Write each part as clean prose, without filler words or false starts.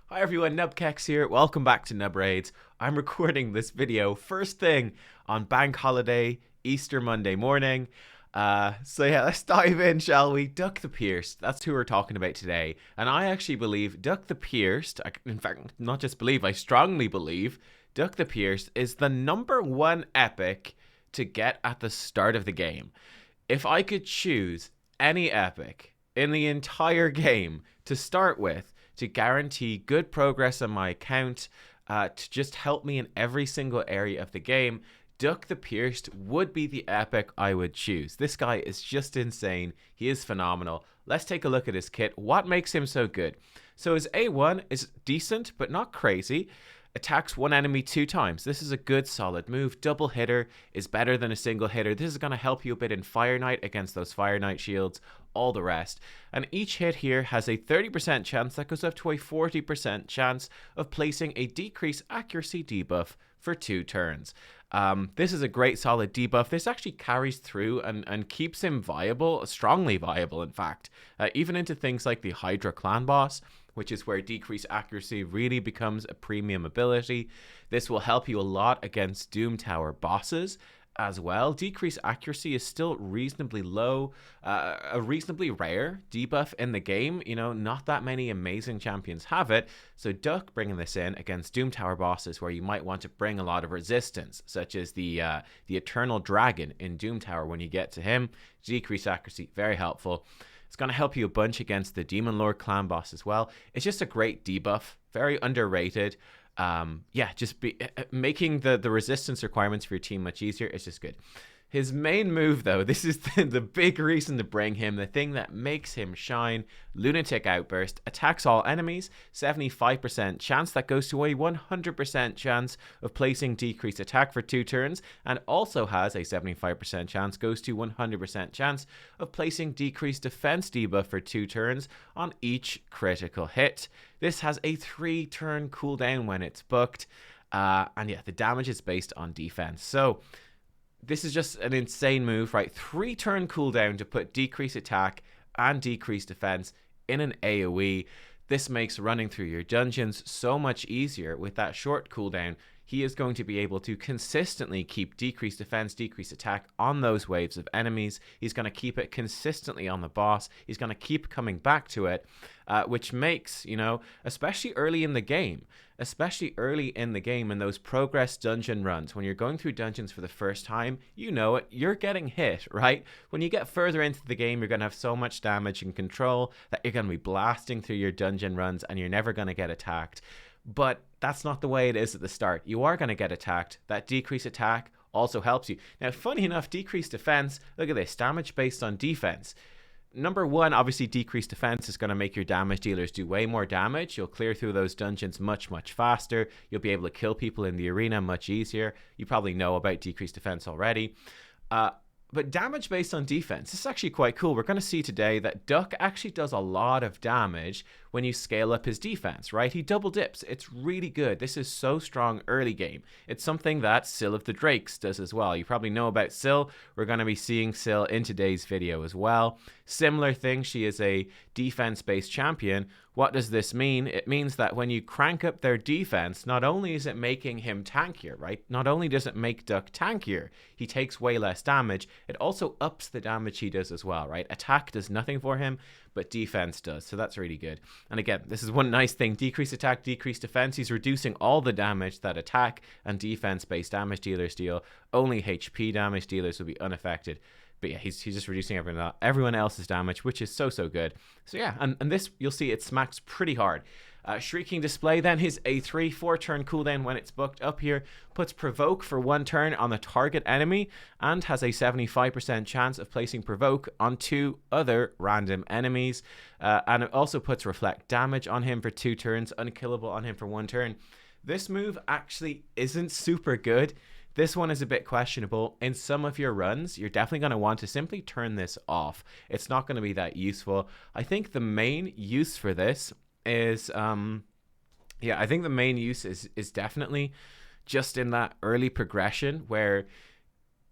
Hi everyone, nubkeks here. Welcome back to Nub Raids. I'm recording this video first thing on Bank Holiday, Easter Monday morning. Let's dive in, shall we? Dhukk the Pierced. That's who we're talking about today. And I actually believe Dhukk the Pierced, in fact, not just believe, I strongly believe, Dhukk the Pierced is the #1 epic to get at the start of the game. If I could choose any epic in the entire game to start with, to guarantee good progress on my account, to just help me in every single area of the game, Dhukk the Pierced would be the epic I would choose. This guy is just insane. He is phenomenal. Let's take a look at his kit. What makes him so good? So his A1 is decent, but not crazy. Attacks one enemy 2 times. This is a good solid move. Double hitter is better than a single hitter. This is going to help you a bit in Fire Knight against those Fire Knight shields, all the rest. And each hit here has a 30% chance that goes up to a 40% chance of placing a decreased accuracy debuff for 2 turns. This is a great solid debuff. This actually carries through and keeps him viable, strongly viable in fact, even into things like the Hydra clan boss, which is where decreased accuracy really becomes a premium ability. This will help you a lot against Doom Tower bosses as well. Decreased accuracy is still reasonably low, a reasonably rare debuff in the game. You know, not that many amazing champions have it. So Dhukk bringing this in against Doom Tower bosses where you might want to bring a lot of resistance, such as the Eternal Dragon in Doom Tower. When you get to him, decreased accuracy, very helpful. It's going to help you a bunch against the Demon Lord clan boss as well. It's just a great debuff, very underrated. Making the resistance requirements for your team much easier. It's just good. His main move, though, this is the big reason to bring him, the thing that makes him shine. Lunatic Outburst. Attacks all enemies. 75% chance. That goes to a 100% chance of placing decreased attack for 2 turns. And also has a 75% chance, goes to 100% chance of placing decreased defense debuff for 2 turns on each critical hit. This has a 3-turn cooldown when it's booked. The damage is based on defense. So this is just an insane move, right? 3-turn cooldown to put decreased attack and decreased defense in an AoE. This makes running through your dungeons so much easier with that short cooldown. He is going to be able to consistently keep decreased defense, decreased attack on those waves of enemies. He's going to keep it consistently on the boss. He's going to keep coming back to it, which makes, especially early in the game, in those progress dungeon runs, when you're going through dungeons for the first time, you're getting hit, right? When you get further into the game, you're going to have so much damage and control that you're going to be blasting through your dungeon runs and you're never going to get attacked. But that's not the way it is at the start. You are going to get attacked. That decreased attack also helps you. Now, funny enough, decreased defense, look at this, damage based on defense. #1, obviously, decreased defense is going to make your damage dealers do way more damage. You'll clear through those dungeons much, much faster. You'll be able to kill people in the arena much easier. You probably know about decreased defense already. But damage based on defense, this is actually quite cool. We're going to see today that Dhukk actually does a lot of damage when you scale up his defense, right? He double dips. It's really good. This is so strong early game. It's something that Syl of the Drakes does as well. You probably know about Syl. We're going to be seeing Syl in today's video as well. Similar thing, she is a defense-based champion. What does this mean? It means that when you crank up their defense, not only is it making him tankier, right? Not only does it make Dhukk tankier, he takes way less damage, it also ups the damage he does as well, right? Attack does nothing for him, but defense does, so that's really good. And again, this is one nice thing. Decreased attack, decreased defense. He's reducing all the damage that attack and defense-based damage dealers deal. Only HP damage dealers will be unaffected. But yeah, he's just reducing everyone else's damage, which is so good. So yeah, and this, you'll see it smacks pretty hard. Shrieking Display, then his A3, 4-turn cooldown when it's booked up here, puts Provoke for 1 turn on the target enemy and has a 75% chance of placing Provoke on 2 other random enemies. And it also puts Reflect Damage on him for 2 turns, Unkillable on him for 1 turn. This move actually isn't super good. This one is a bit questionable. In some of your runs, you're definitely going to want to simply turn this off. It's not going to be that useful. I think the main use for this is, is definitely just in that early progression where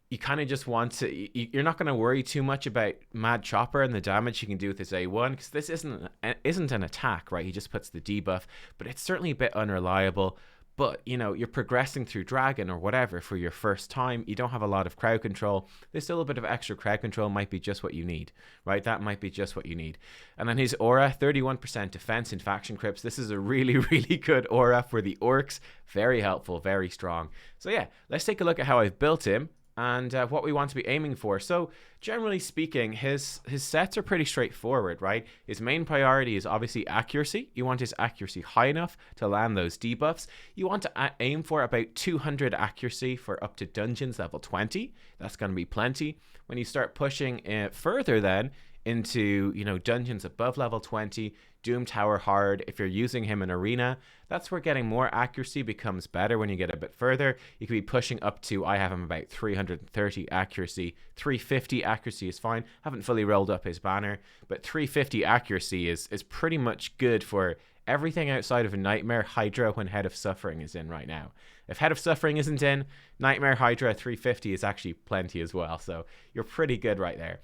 you kind of just want to, you're not going to worry too much about Mad Chopper and the damage he can do with his A1, because this isn't an attack, right? He just puts the debuff, but it's certainly a bit unreliable. But, you know, you're progressing through Dragon or whatever for your first time. You don't have a lot of crowd control. There's still a bit of extra crowd control, might be just what you need, right? That might be just what you need. And then his aura, 31% defense in faction crypts. This is a really, really good aura for the orcs. Very helpful, very strong. So yeah, let's take a look at how I've built him and what we want to be aiming for. So generally speaking, his sets are pretty straightforward, right? His main priority is obviously accuracy. You want his accuracy high enough to land those debuffs. You want to aim for about 200 accuracy for up to dungeons level 20. That's going to be plenty. When you start pushing further then into, you know, dungeons above level 20, Doom Tower hard, if you're using him in arena, that's where getting more accuracy becomes better. When you get a bit further, you could be pushing up to, I have him about 330 accuracy. 350 accuracy is fine. Haven't fully rolled up his banner, but 350 accuracy is pretty much good for everything outside of a Nightmare Hydra when Head of Suffering is in right now. If Head of Suffering isn't in, Nightmare Hydra 350 is actually plenty as well. So you're pretty good right there.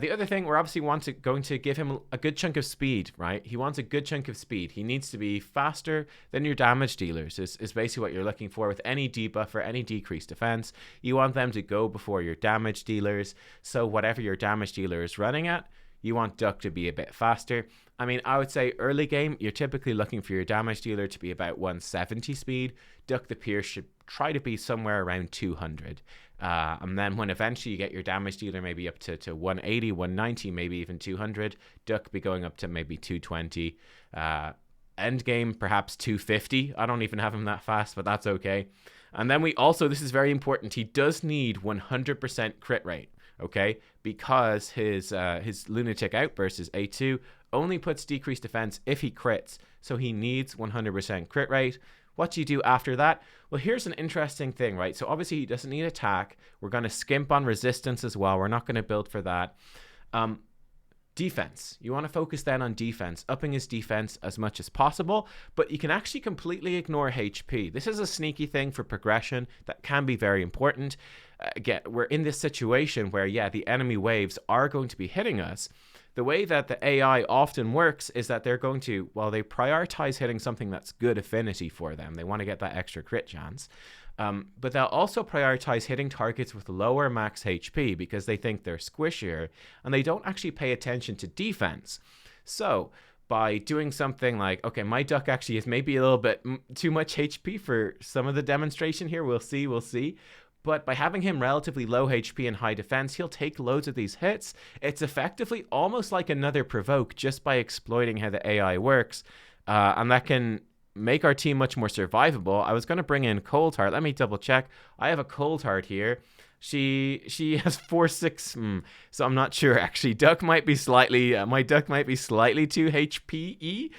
The other thing, we're obviously going to give him a good chunk of speed, right? He wants a good chunk of speed. He needs to be faster than your damage dealers is basically what you're looking for with any debuff or any decreased defense. You want them to go before your damage dealers. So whatever your damage dealer is running at, you want Dhukk to be a bit faster. I mean, I would say early game, you're typically looking for your damage dealer to be about 170 speed. Dhukk the Pierced should try to be somewhere around 200. And then when eventually you get your damage dealer maybe up to 180, 190, maybe even 200, Dhukk be going up to maybe 220. End game, perhaps 250. I don't even have him that fast, but that's okay. And then we also, this is very important, he does need 100% crit rate. Okay, because his lunatic outburst, his A2, only puts decreased defense if he crits, so he needs 100% crit rate. What do you do after that? Well, here's an interesting thing, right? So obviously he doesn't need attack. We're going to skimp on resistance as well. We're not going to build for that. Defense. You want to focus then on defense, upping his defense as much as possible, but you can actually completely ignore HP. This is a sneaky thing for progression that can be very important. Again, we're in this situation where, yeah, the enemy waves are going to be hitting us. The way that the AI often works is that they're going to, well, they prioritize hitting something that's good affinity for them. They want to get that extra crit chance. But they'll also prioritize hitting targets with lower max HP because they think they're squishier and they don't actually pay attention to defense. So by doing something like, okay, my Dhukk actually is maybe a little bit too much HP for some of the demonstration here. We'll see. But by having him relatively low HP and high defense, he'll take loads of these hits. It's effectively almost like another provoke just by exploiting how the AI works. And that can make our team much more survivable. I was going to bring in Cold Heart. Let me double check. I have a Cold Heart here. She has 4-6. So I'm not sure actually. Dhukk might be slightly. My Dhukk might be slightly too HPE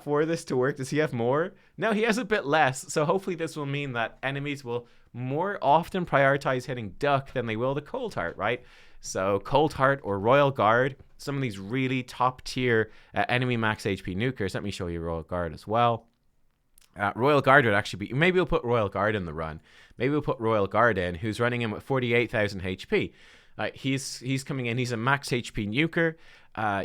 for this to work. Does he have more? No, he has a bit less. So hopefully this will mean that enemies will more often prioritize hitting Dhukk than they will the Cold Heart, right? So Cold Heart or Royal Guard, some of these really top tier enemy max HP nukers. Let me show you Royal Guard as well. Royal Guard would actually be, maybe we'll put Royal Guard in the run. Maybe we'll put Royal Guard in, who's running in with 48,000 HP. He's coming in, he's a max HP nuker.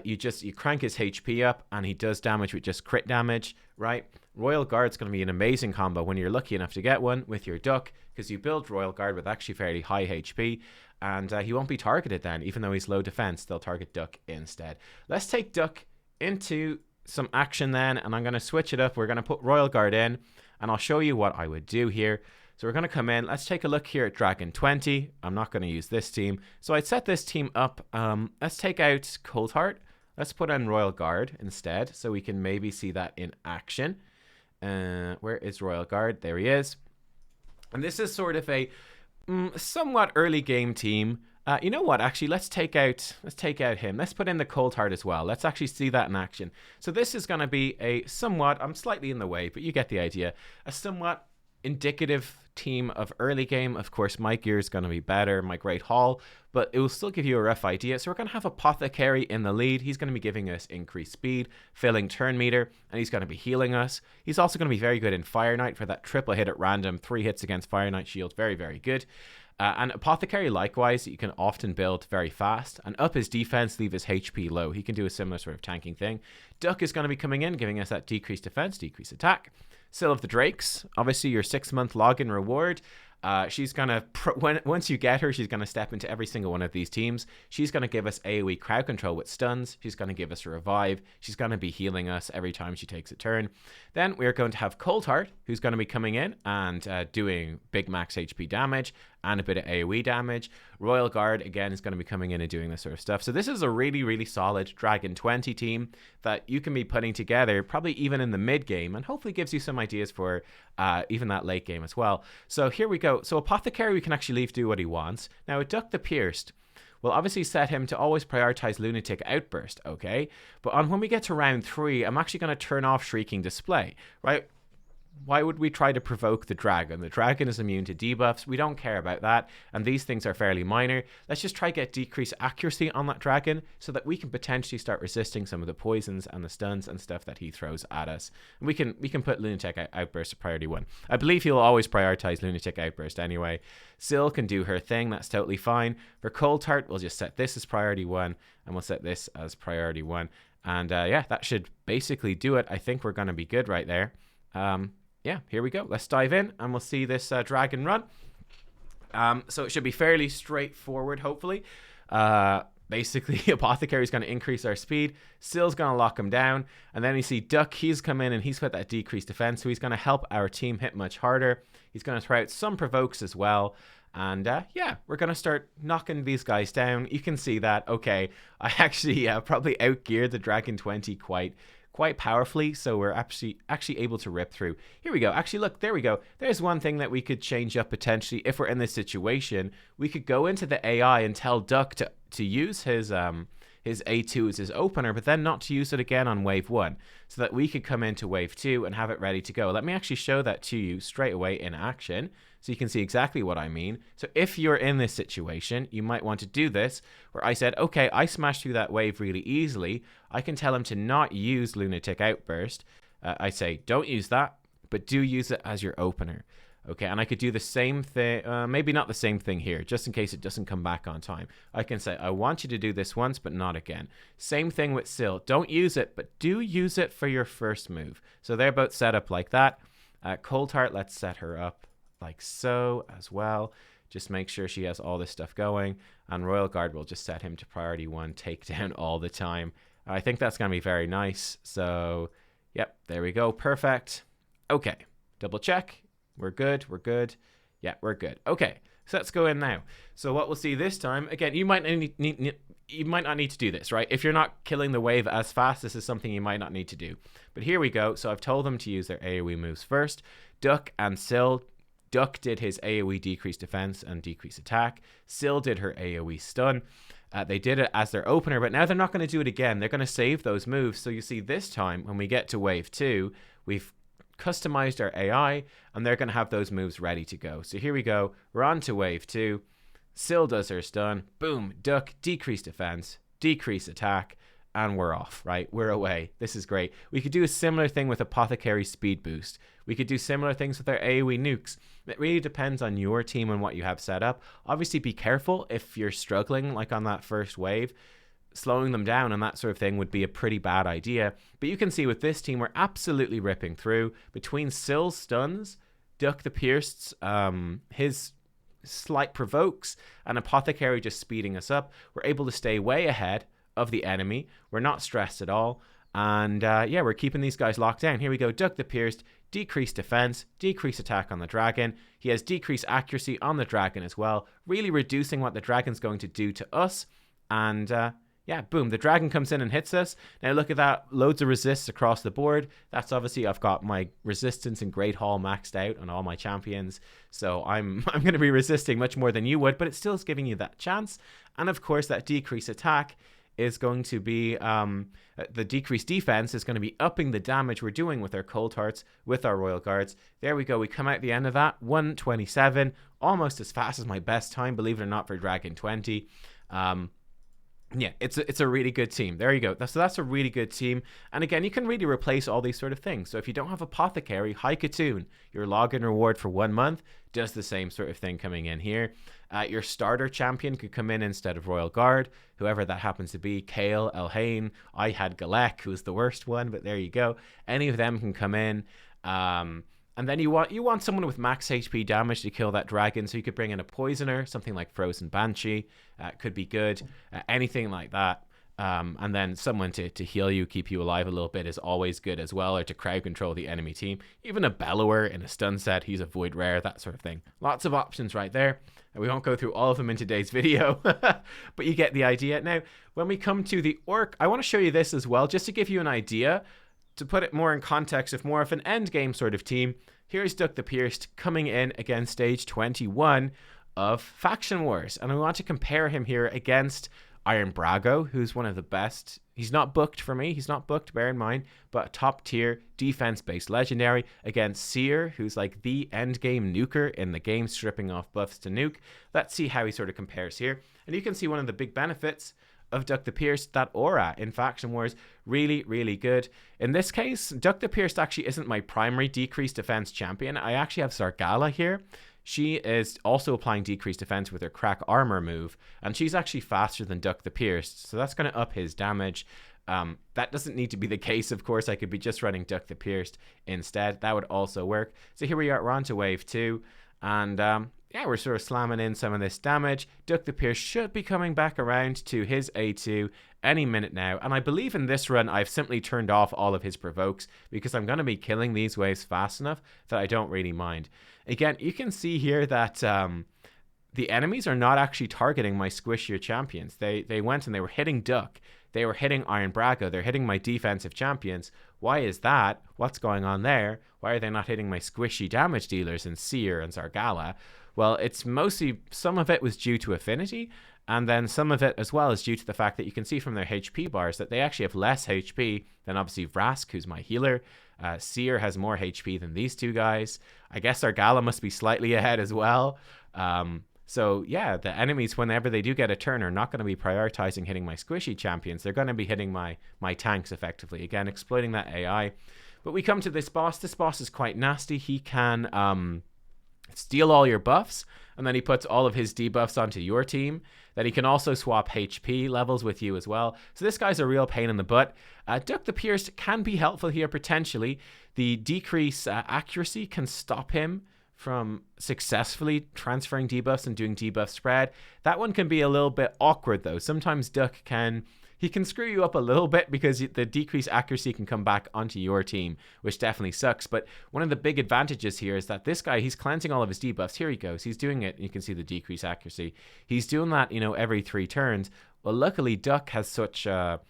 You crank his HP up and he does damage with just crit damage, right? Royal Guard's going to be an amazing combo when you're lucky enough to get one with your Dhukk, because you build Royal Guard with actually fairly high HP, and he won't be targeted then. Even though he's low defense, they'll target Dhukk instead. Let's take Dhukk into some action then, and I'm going to switch it up. We're going to put Royal Guard in, and I'll show you what I would do here. So we're going to come in. Let's take a look here at Dragon 20. I'm not going to use this team. So I'd set this team up. Let's take out Cold Heart. Let's put on Royal Guard instead, so we can maybe see that in action. Where is Royal Guard? There he is. And this is sort of a somewhat early game team. You know what? Actually, let's take out him. Let's put in the Cold Heart as well. Let's actually see that in action. So this is going to be a somewhat, I'm slightly in the way, but you get the idea, a somewhat indicative team of early game. Of course, my gear is going to be better, my Great Hall, but it will still give you a rough idea. So we're going to have Apothecary in the lead. He's going to be giving us increased speed, filling turn meter, and he's going to be healing us. He's also going to be very good in Fire Knight for that triple hit at random, 3 hits against Fire Knight shield. Very, very good. And Apothecary, likewise, you can often build very fast. And up his defense, leave his HP low. He can do a similar sort of tanking thing. Dhukk is going to be coming in, giving us that decreased defense, decreased attack. Seal of the Drakes, obviously your 6-month login reward. She's going to, once you get her, she's going to step into every single one of these teams. She's going to give us AoE crowd control with stuns. She's going to give us a revive. She's going to be healing us every time she takes a turn. Then we're going to have Coldheart, who's going to be coming in and doing big max HP damage and a bit of AoE damage. Royal Guard, again, is going to be coming in and doing this sort of stuff. So this is a really, really solid Dragon 20 team that you can be putting together, probably even in the mid game, and hopefully gives you some ideas for even that late game as well. So here we go. So Apothecary, we can actually leave do what he wants. Now, with Dhukk the Pierced, we'll obviously set him to always prioritize Lunatic Outburst, okay? But when we get to round 3, I'm actually going to turn off Shrieking Display, right? Why would we try to provoke the dragon? The dragon is immune to debuffs. We don't care about that. And these things are fairly minor. Let's just try to get decreased accuracy on that dragon so that we can potentially start resisting some of the poisons and the stuns and stuff that he throws at us. And we can put Lunatic Outburst to priority 1. I believe he'll always prioritize Lunatic Outburst anyway. Syl can do her thing. That's totally fine. For Coldheart, we'll just set this as priority 1 and we'll set this as priority 1. And yeah, that should basically do it. I think we're going to be good right there. Yeah, here we go. Let's dive in and we'll see this dragon run. So it should be fairly straightforward, hopefully. Basically, Apothecary is going to increase our speed. Syl's going to lock him down. And then you see Dhukk, he's come in and he's put that decreased defense. So he's going to help our team hit much harder. He's going to throw out some provokes as well. And yeah, we're going to start knocking these guys down. You can see that, okay, I actually probably outgeared the Dragon 20 quite powerfully, so we're actually able to rip through. Here we go. Actually, look, there we go. There's one thing that we could change up potentially if we're in this situation. We could go into the AI and tell Dhukk to use his A2 as his opener, but then not to use it again on wave 1, so that we could come into wave 2 and have it ready to go. Let me actually show that to you straight away in action, so you can see exactly what I mean. So if you're in this situation, you might want to do this, where I said, okay, I smashed through that wave really easily. I can tell him to not use Lunatic Outburst. I say, don't use that, but do use it as your opener. Okay, and I could do the same thing, maybe not the same thing here, just in case it doesn't come back on time. I can say, I want you to do this once, but not again. Same thing with Syl. Don't use it, but do use it for your first move. So they're both set up like that. Coldheart, let's set her up like so as well. Just make sure she has all this stuff going. And Royal Guard will just set him to priority 1, takedown all the time. I think that's going to be very nice. So, yep, there we go. Perfect. Okay, double check. We're good. We're good. Yeah, we're good. Okay, so let's go in now. So what we'll see this time, again, you might not need to do this, right? If you're not killing the wave as fast, this is something you might not need to do. But here we go. So I've told them to use their AoE moves first. Dhukk and Syl. Dhukk did his AoE decreased defense and decreased attack. Syl did her AoE stun. They did it as their opener, but now they're not going to do it again. They're going to save those moves. So you see this time, when we get to wave 2, we've customized our AI, and they're going to have those moves ready to go. So here we go. We're on to wave 2. Syl does her stun. Boom. Dhukk, decreased defense, decreased attack, and we're off, right? We're away. This is great. We could do a similar thing with Apothecary speed boost. We could do similar things with our AoE nukes. It really depends on your team and what you have set up. Obviously, be careful if you're struggling, like on that first wave. Slowing them down and that sort of thing would be a pretty bad idea. But you can see with this team, we're absolutely ripping through. Between Syl's stuns, Dhukk the Pierced's, his slight provokes, and Apothecary just speeding us up, we're able to stay way ahead of the enemy. We're not stressed at all. And yeah, we're keeping these guys locked down. Here we go. Dhukk the Pierced, decreased defense, decreased attack on the dragon. He has decreased accuracy on the dragon as well, really reducing what the dragon's going to do to us. And yeah, boom, the dragon comes in and hits us. Now look at that, loads of resists across the board. That's obviously, I've got my resistance in Great Hall maxed out on all my champions. So I'm going to be resisting much more than you would, but it still is giving you that chance. And of course, that decreased attack is going to be, the decreased defense is going to be upping the damage we're doing with our Coldhearts, with our Royal Guards. There we go, we come out the end of that, 127, almost as fast as my best time, believe it or not, for Dragon 20. Yeah, it's a really good team. There you go. So that's a really good team. And again, you can really replace all these sort of things. So if you don't have Apothecary, Haikatoon, your login reward for 1 month does the same sort of thing coming in here. Your starter champion could come in instead of Royal Guard, whoever that happens to be. Kale, Elhain, I had Galek, who's the worst one, but there you go. Any of them can come in. And then you want someone with max HP damage to kill that dragon, so you could bring in a poisoner, something like Frozen Banshee, could be good, anything like that. And then someone to heal you, keep you alive a little bit is always good as well, or to crowd control the enemy team. Even a Bellower in a stun set, he's a void rare, that sort of thing. Lots of options right there. And we won't go through all of them in today's video, but you get the idea. Now, when we come to the Orc, I want to show you this as well, just to give you an idea. To put it more in context of more of an end game sort of team, here's Dhukk the Pierced coming in against stage 21 of Faction Wars. And I want to compare him here against Iron Brago, who's one of the best. He's not booked for me. He's not booked, bear in mind, but a top tier defense-based legendary against Seer, who's like the end game nuker in the game, stripping off buffs to nuke. Let's see how he sort of compares here. And you can see one of the big benefits of Dhukk the Pierced, that aura in Faction Wars, really, really good. In this case, Dhukk the Pierced actually isn't my primary decreased defense champion. I actually have Zargala here. She is also applying decreased defense with her crack armor move, and she's actually faster than Dhukk the Pierced, so that's going to up his damage. That doesn't need to be the case, of course. I could be just running Dhukk the Pierced instead. That would also work. So here we are, we're on to wave 2, and yeah, we're sort of slamming in some of this damage. Dhukk the Pierced should be coming back around to his A2 any minute now. And I believe in this run, I've simply turned off all of his provokes because I'm going to be killing these waves fast enough that I don't really mind. Again, you can see here that the enemies are not actually targeting my squishier champions. They went and they were hitting Dhukk. They were hitting Iron Brago. They're hitting my defensive champions. Why is that? What's going on there? Why are they not hitting my squishy damage dealers in Seer and Zargala? Well, it's mostly, some of it was due to affinity, and then some of it as well is due to the fact that you can see from their HP bars that they actually have less HP than obviously Vrask, who's my healer. Seer has more HP than these two guys. I guess Zargala must be slightly ahead as well. So yeah, the enemies, whenever they do get a turn, are not going to be prioritizing hitting my squishy champions. They're going to be hitting my tanks effectively. Again, exploiting that AI. But we come to this boss. This boss is quite nasty. He can steal all your buffs, and then he puts all of his debuffs onto your team. Then he can also swap HP levels with you as well. So this guy's a real pain in the butt. Dhukk the Pierced can be helpful here potentially. The decrease accuracy can stop him from successfully transferring debuffs and doing debuff spread. That one can be a little bit awkward though. Sometimes Dhukk can screw you up a little bit because the decreased accuracy can come back onto your team, which definitely sucks. But one of the big advantages here is that this guy, he's cleansing all of his debuffs. Here he goes. He's doing it. You can see the decreased accuracy. He's doing that, every 3 turns. Well, luckily, Dhukk has such a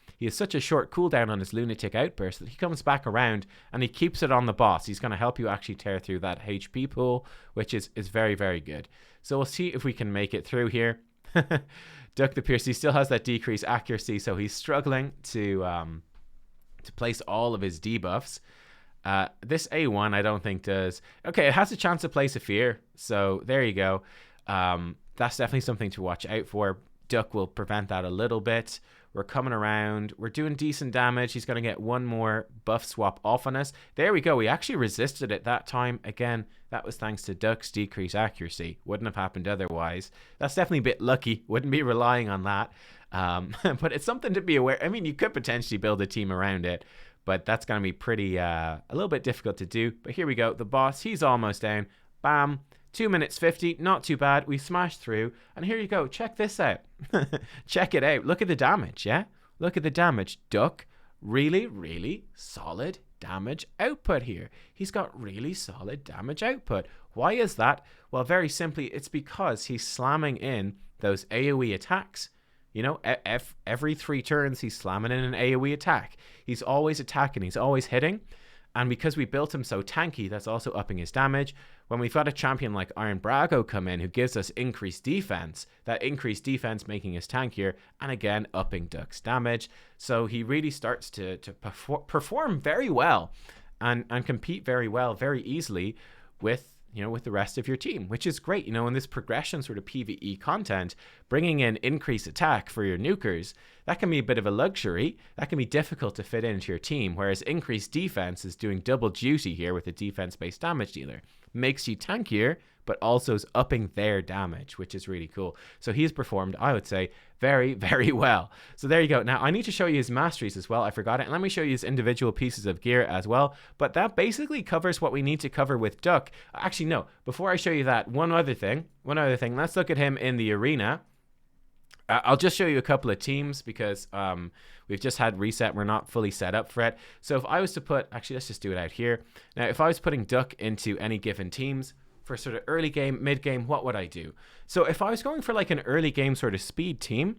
short cooldown on his lunatic outburst that he comes back around and he keeps it on the boss. He's going to help you actually tear through that HP pool, which is very, very good. So we'll see if we can make it through here. Dhukk the Pierced, he still has that decreased accuracy, so he's struggling to place all of his debuffs. This A1 I don't think does. Okay, it has a chance to place a fear, so there you go. That's definitely something to watch out for. Dhukk will prevent that a little bit. We're coming around. We're doing decent damage. He's going to get one more buff swap off on us. There we go. We actually resisted it that time. Again, that was thanks to Dhuck's decreased accuracy. Wouldn't have happened otherwise. That's definitely a bit lucky. Wouldn't be relying on that. But it's something to be aware. I mean, you could potentially build a team around it, but that's going to be pretty, a little bit difficult to do. But here we go. The boss, he's almost down. Bam. 2 minutes 50, not too bad. We smashed through, and here you go. Check this out. Check it out. Look at the damage, yeah? Look at the damage. Dhukk, really, really solid damage output here. He's got really solid damage output. Why is that? Well, very simply, it's because he's slamming in those AoE attacks. Every 3 turns, he's slamming in an AoE attack. He's always attacking. He's always hitting. And because we built him so tanky, that's also upping his damage. When we've got a champion like Iron Brago come in who gives us increased defense, that increased defense making us tankier, and again, upping Dhuck's damage. So he really starts to perform very well and compete very well, very easily with, with the rest of your team, which is great. In this progression sort of PvE content, bringing in increased attack for your nukers, that can be a bit of a luxury. That can be difficult to fit into your team, whereas increased defense is doing double duty here with a defense-based damage dealer. Makes you tankier, but also is upping their damage, which is really cool. So he's performed, I would say, very, very well. So there you go. Now, I need to show you his masteries as well. I forgot it. And let me show you his individual pieces of gear as well. But that basically covers what we need to cover with Dhukk. Actually, no. Before I show you that, one other thing. Let's look at him in the arena. I'll just show you a couple of teams because we've just had reset. We're not fully set up for it. So if I was to put... Actually, let's just do it out here. Now, if I was putting Dhukk into any given teams... for sort of early game, mid game, what would I do? So if I was going for like an early game sort of speed team,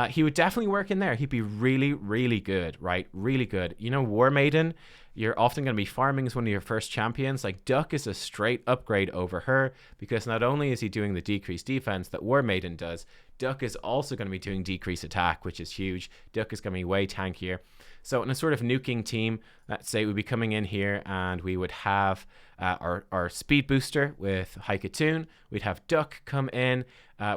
he would definitely work in there. He'd be really, really good, right? Really good. War Maiden, you're often going to be farming as one of your first champions. Like Dhukk is a straight upgrade over her because not only is he doing the decreased defense that War Maiden does, Dhukk is also going to be doing decreased attack, which is huge. Dhukk is going to be way tankier. So in a sort of nuking team, let's say we'd be coming in here and we would have our speed booster with Haikatoon. We'd have Dhukk come in.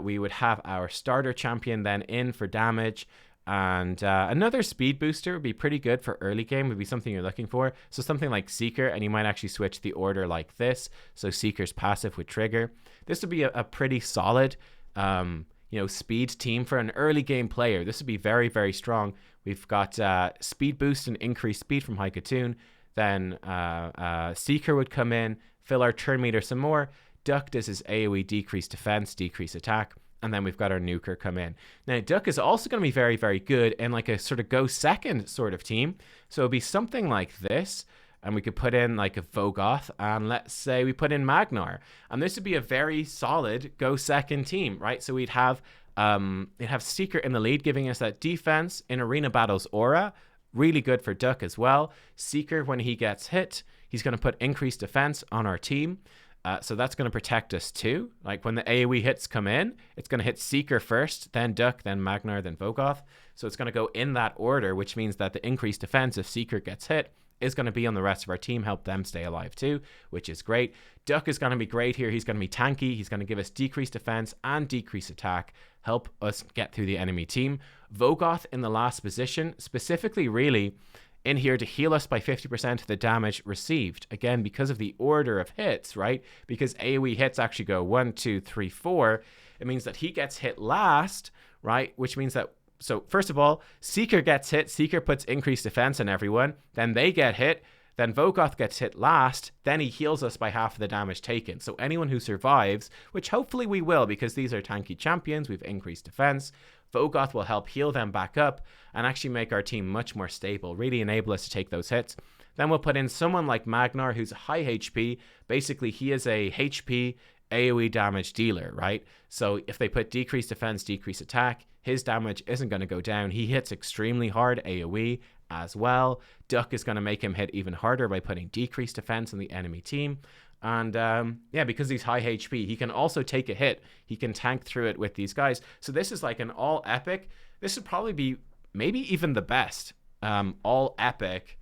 We would have our starter champion then in for damage. And another speed booster would be pretty good for early game, would be something you're looking for. So something like Seeker, and you might actually switch the order like this. So Seeker's passive would trigger. This would be a pretty solid speed team for an early game player. This would be very, very strong. We've got speed boost and increased speed from Haikatoon. Then Seeker would come in, fill our turn meter some more. Dhukk does his AoE decrease defense, decrease attack. And then we've got our nuker come in. Now, Dhukk is also going to be very, very good in like a sort of go second sort of team. So it'll be something like this. And we could put in like a Vogoth, and let's say we put in Magnar. And this would be a very solid go second team, right? So we'd have Seeker in the lead, giving us that defense in arena battles aura. Really good for Dhukk as well. Seeker, when he gets hit, he's going to put increased defense on our team. So that's going to protect us too. Like when the AoE hits come in, it's going to hit Seeker first, then Dhukk, then Magnar, then Vogoth. So it's going to go in that order, which means that the increased defense if Seeker gets hit is going to be on the rest of our team, help them stay alive too, which is great. Dhukk is going to be great here. He's going to be tanky. He's going to give us decreased defense and decreased attack, help us get through the enemy team. Vogoth in the last position, specifically really in here to heal us by 50% of the damage received. Again, because of the order of hits, right? Because AoE hits actually go 1, 2, 3, 4. It means that he gets hit last, right? Which means that, so first of all, Seeker gets hit. Seeker puts increased defense on everyone. Then they get hit. Then Vogoth gets hit last. Then he heals us by half of the damage taken. So anyone who survives, which hopefully we will because these are tanky champions, we've increased defense, Vogoth will help heal them back up and actually make our team much more stable, really enable us to take those hits. Then we'll put in someone like Magnar, who's a high HP. Basically, he is a HP AoE damage dealer, right? So if they put decreased defense, decreased attack, his damage isn't going to go down. He hits extremely hard AoE as well. Dhukk is going to make him hit even harder by putting decreased defense on the enemy team. And yeah, because he's high HP, he can also take a hit. He can tank through it with these guys. So this is like an all epic. This would probably be maybe even the best all epic.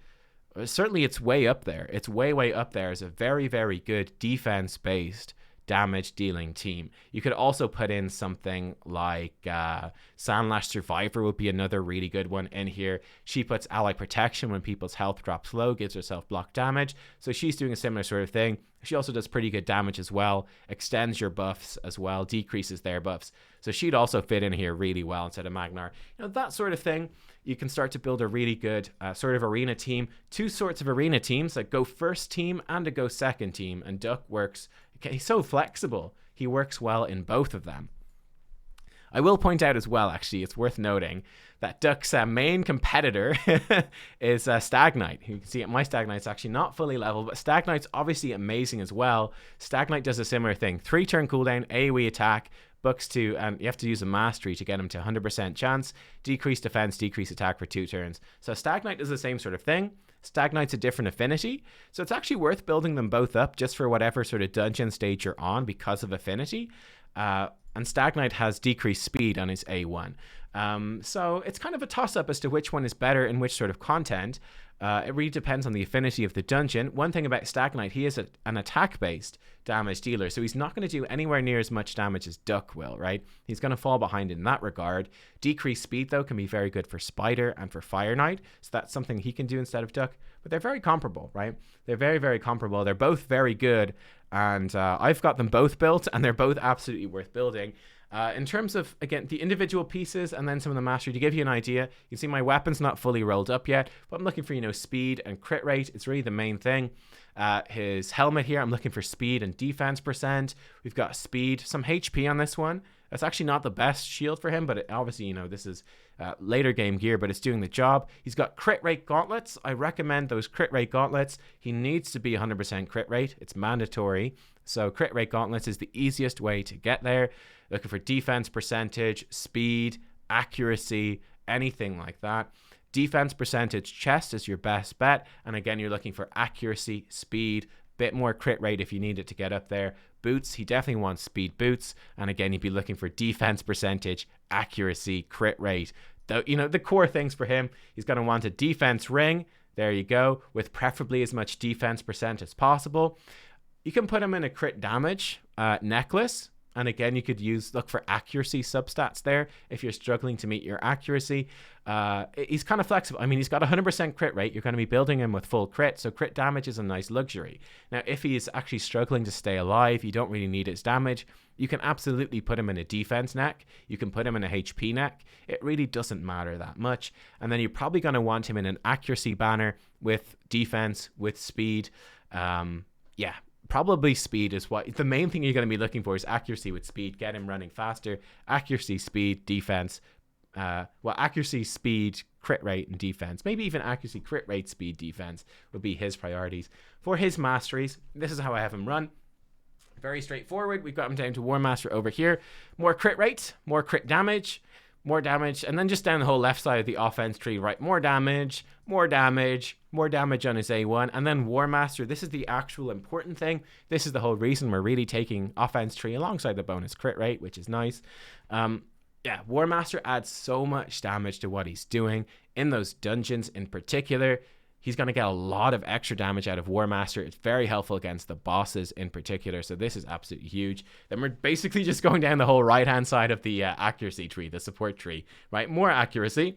Certainly it's way up there. It's way, way up there as a very, very good defense-based damage dealing team. You could also put in something like Sandlash Survivor would be another really good one in here. She puts ally protection when people's health drops low, gives herself block damage. So she's doing a similar sort of thing. She also does pretty good damage as well, extends your buffs as well, decreases their buffs. So she'd also fit in here really well instead of Magnar. That sort of thing. You can start to build a really good sort of arena team. Two sorts of arena teams, like go first team and a go second team. And Dhukk works, he's so flexible. He works well in both of them. I will point out as well, actually, it's worth noting that Dhukk's main competitor is Stag Knight. You can see my Stag Knight's actually not fully leveled, but Stag Knight's obviously amazing as well. Stag Knight does a similar thing. 3-turn cooldown, AoE attack, bucks to, and you have to use a mastery to get him to 100% chance, decrease defense, decrease attack for 2 turns. So Stag Knight does the same sort of thing. Stag Knight's a different affinity, so it's actually worth building them both up just for whatever sort of dungeon stage you're on because of affinity. and Stagnite has decreased speed on his A1. So it's kind of a toss-up as to which one is better in which sort of content. It really depends on the affinity of the dungeon. One thing about Stagnite, he is an attack-based damage dealer, so he's not going to do anywhere near as much damage as Dhukk will, right? He's going to fall behind in that regard. Decreased speed, though, can be very good for Spider and for Fire Knight, so that's something he can do instead of Dhukk. But they're very comparable, right? They're very, very comparable. They're both very good, and I've got them both built, and they're both absolutely worth building. In terms of, again, the individual pieces and then some of the mastery, to give you an idea, you can see my weapon's not fully rolled up yet, but I'm looking for, you know, speed and crit rate. It's really the main thing. His helmet here, I'm looking for speed and defense percent. We've got speed, some HP on this one. That's actually not the best shield for him, but obviously, you know, this is later game gear, but it's doing the job. He's got crit rate gauntlets. I recommend those crit rate gauntlets. He needs to be 100% crit rate. It's mandatory. So crit rate gauntlets is the easiest way to get there. Looking for defense percentage, speed, accuracy, anything like that. Defense percentage chest is your best bet. And again, you're looking for accuracy, speed, bit more crit rate if you need it to get up there. Boots, he definitely wants speed boots. And again, you'd be looking for defense percentage, accuracy, crit rate. Though, you know, the core things for him, he's going to want a defense ring. There you go, with preferably as much defense percent as possible. You can put him in a crit damage necklace. And again, you could look for accuracy substats there if you're struggling to meet your accuracy. He's kind of flexible. I mean, he's got 100% crit rate. You're going to be building him with full crit, so crit damage is a nice luxury. Now, if he's actually struggling to stay alive, you don't really need his damage. You can absolutely put him in a defense neck. You can put him in a HP neck. It really doesn't matter that much. And then you're probably going to want him in an accuracy banner with defense, with speed. Yeah. Probably speed is what the main thing you're going to be looking for is accuracy with speed. Get him running faster. Accuracy, speed, defense. Accuracy, speed, crit rate, and defense. Maybe even accuracy, crit rate, speed, defense would be his priorities. For his masteries, this is how I have him run. Very straightforward. We've got him down to War Master over here. More crit rate, more crit damage, more damage, and then just down the whole left side of the offense tree, right? More damage, more damage, more damage on his A1, and then War Master. This is the actual important thing. This is the whole reason we're really taking offense tree alongside the bonus crit rate, which is nice. Yeah, War Master adds so much damage to what he's doing in those dungeons in particular. He's going to get a lot of extra damage out of War Master. It's very helpful against the bosses in particular, so this is absolutely huge. Then we're basically just going down the whole right-hand side of the accuracy tree, the support tree, right? More accuracy,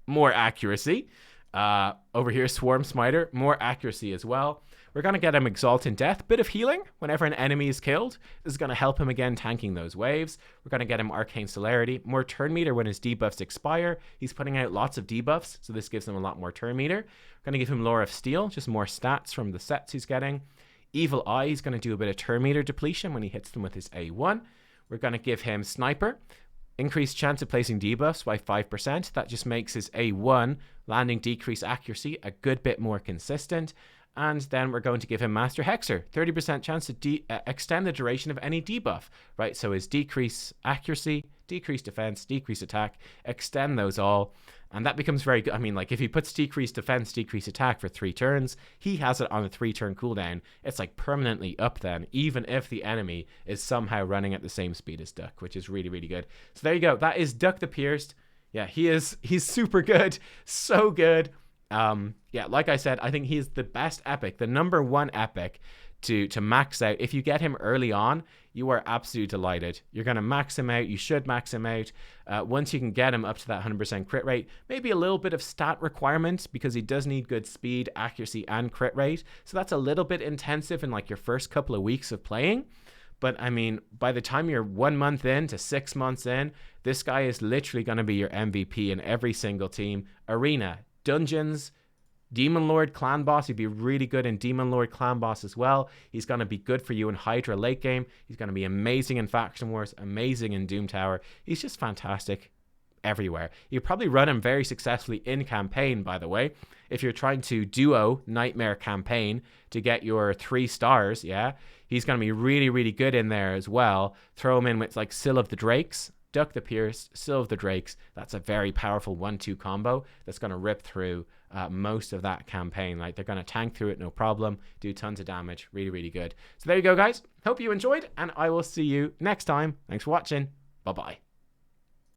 more accuracy. Over here, Swarm Smiter, more accuracy as well. We're going to get him Exaltant Death, bit of healing whenever an enemy is killed. This is going to help him again tanking those waves. We're going to get him Arcane Celerity, more turn meter when his debuffs expire. He's putting out lots of debuffs, so this gives him a lot more turn meter. We're going to give him Lore of Steel, just more stats from the sets he's getting. Evil Eye, he's going to do a bit of turn meter depletion when he hits them with his A1. We're going to give him Sniper, increased chance of placing debuffs by 5%. That just makes his A1 landing decrease accuracy a good bit more consistent. And then we're going to give him Master Hexer, 30% chance to extend the duration of any debuff, right? So his decrease accuracy, decrease defense, decrease attack, extend those all. And that becomes very good. I mean, like if he puts decrease defense, decrease attack for 3 turns, he has it on a 3-turn cooldown. It's like permanently up then, even if the enemy is somehow running at the same speed as Dhukk, which is really, really good. So there you go. That is Dhukk the Pierced. Yeah, he's super good. So good. Yeah, like I said, I think he's the best epic, the number 1 epic to max out. If you get him early on, you are absolutely delighted. You're going to max him out. You should max him out. Once you can get him up to that 100% crit rate, maybe a little bit of stat requirements because he does need good speed, accuracy, and crit rate. So that's a little bit intensive in like your first couple of weeks of playing. But I mean, by the time you're 1 month in to 6 months in, this guy is literally going to be your MVP in every single team. Arena, dungeons, Demon Lord Clan Boss. He'd be really good in Demon Lord Clan Boss as well. He's going to be good for you in Hydra late game. He's going to be amazing in Faction Wars, amazing in Doom Tower. He's just fantastic everywhere. You probably run him very successfully in campaign, by the way. If you're trying to duo Nightmare campaign to get your 3 stars, yeah, he's going to be really, really good in there as well. Throw him in with like Sill of the Drakes, Dhukk the Pierced, Sill of the Drakes. That's a very powerful 1-2 combo that's going to rip through most of that campaign. Like they're going to tank through it, no problem, do tons of damage. Really, really good. So there you go, guys. Hope you enjoyed, and I will see you next time. Thanks for watching. Bye-bye.